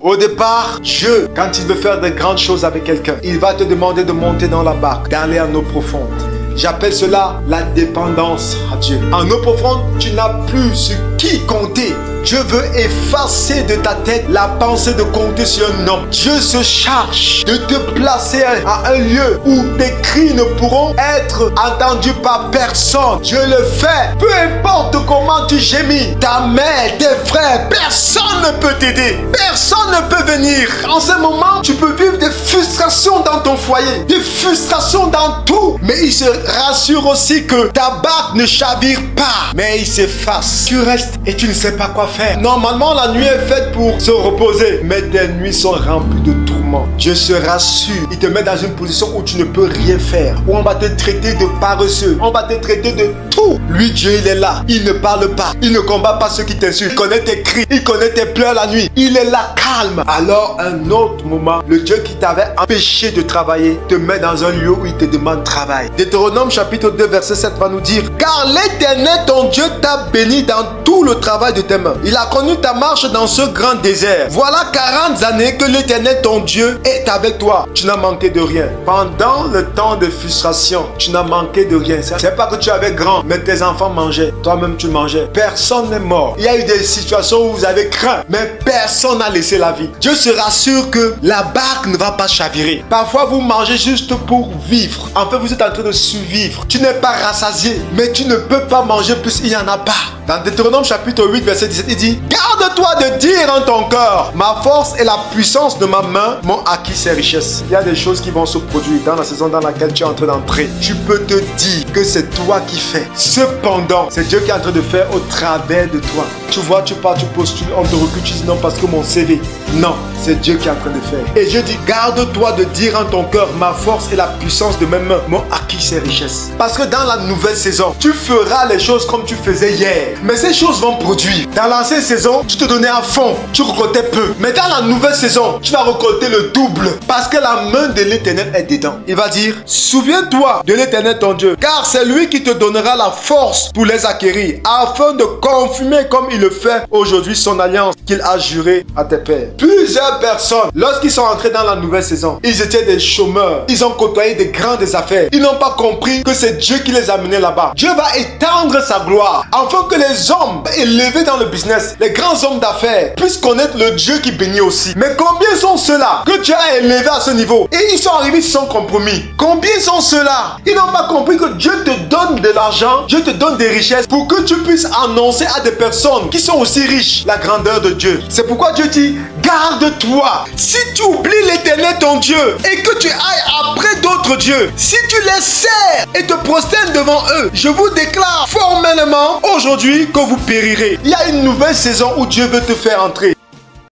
Au départ, Dieu, quand il veut faire de grandes choses avec quelqu'un, il va te demander de monter dans la barque, d'aller en eau profonde. J'appelle cela la dépendance à Dieu. En eau profonde, tu n'as plus sur qui compter. Dieu veut effacer de ta tête la pensée de compter sur un homme. Dieu se charge de te placer à un lieu où tes cris ne pourront être entendus par personne. Dieu le fait. Peu importe comment tu gémis, ta mère, tes frères, personne ne peut t'aider. Personne ne peut venir. En ce moment, tu peux vivre des frustrations dans ton foyer, des frustrations dans tout. Mais il se rassure aussi que ta barque ne chavire pas, mais il s'efface. Tu restes et tu ne sais pas quoi faire. Normalement, la nuit est faite pour se reposer, mais tes nuits sont remplies de tourments. Dieu se rassure. Il te met dans une position où tu ne peux rien faire, où on va te traiter de paresseux, on va te traiter de tout. Lui, Dieu, il est là. Il ne parle pas. Il ne combat pas ceux qui t'insultent. Il connaît tes cris. Il connaît tes pleurs la nuit. Il est là, calme. Alors, un autre moment, le Dieu qui t'avait empêché de travailler te met dans un lieu où il te demande travail. Deutéronome chapitre 2, verset 7 va nous dire: car l'Éternel, ton Dieu, t'a béni dans tout le travail de tes mains. Il a connu ta marche dans ce grand désert. Voilà 40 années que l'Éternel, ton Dieu, est avec toi. Tu n'as manqué de rien. Pendant le temps de frustration, tu n'as manqué de rien. C'est pas que tu avais grand, mais tes enfants mangeaient. Toi-même, tu mangeais. Personne n'est mort. Il y a eu des situations où vous avez craint, mais personne n'a laissé la vie. Dieu se rassure que la barque ne va pas chavirer. Parfois, vous mangez juste pour vivre. En fait, vous êtes en train de survivre. Tu n'es pas rassasié, mais tu ne peux pas manger plus. Il n'y en a pas. Dans Deutéronome chapitre 8, verset 17, il dit: garde-toi de dire en ton cœur, ma force et la puissance de ma main m'ont acquis ces richesses. Il y a des choses qui vont se produire dans la saison dans laquelle tu es en train d'entrer. Tu peux te dire que c'est toi qui fais. Cependant, c'est Dieu qui est en train de faire au travers de toi. Tu vois, tu pars, tu postules, on te recrute, tu dis non parce que mon CV. Non, c'est Dieu qui est en train de faire. Et Dieu dit: garde-toi de dire en ton cœur, ma force et la puissance de mes mains m'ont acquis ces richesses. Parce que dans la nouvelle saison, tu feras les choses comme tu faisais hier. Mais ces choses vont produire. Dans l'ancienne saison, tu te donnais à fond, tu récoltais peu. Mais dans la nouvelle saison, tu vas récolter le double. Parce que la main de l'Éternel est dedans. Il va dire: souviens-toi de l'Éternel ton Dieu, car c'est lui qui te donnera la force pour les acquérir, afin de confirmer comme il le fait aujourd'hui son alliance qu'il a juré à tes pères. Plusieurs personnes, lorsqu'ils sont entrés dans la nouvelle saison, ils étaient des chômeurs. Ils ont côtoyé des grandes affaires. Ils n'ont pas compris que c'est Dieu qui les a menés là-bas. Dieu va étendre sa gloire afin que les hommes élevés dans le business, les grands hommes d'affaires, puissent connaître le Dieu qui bénit aussi. Mais combien sont ceux-là que Dieu a élevés à ce niveau et ils sont arrivés sans compromis? Combien sont ceux-là? Ils n'ont pas compris que Dieu te donne de l'argent, Dieu te donne des richesses pour que tu puisses annoncer à des personnes qui sont aussi riches la grandeur de Dieu. C'est pourquoi Dieu dit: garde-toi. Si tu oublies l'Éternel ton Dieu et que tu ailles après d'autres dieux, si tu les sers et te prosternes devant eux, je vous déclare formellement aujourd'hui que vous périrez. Il y a une nouvelle saison où Dieu veut te faire entrer.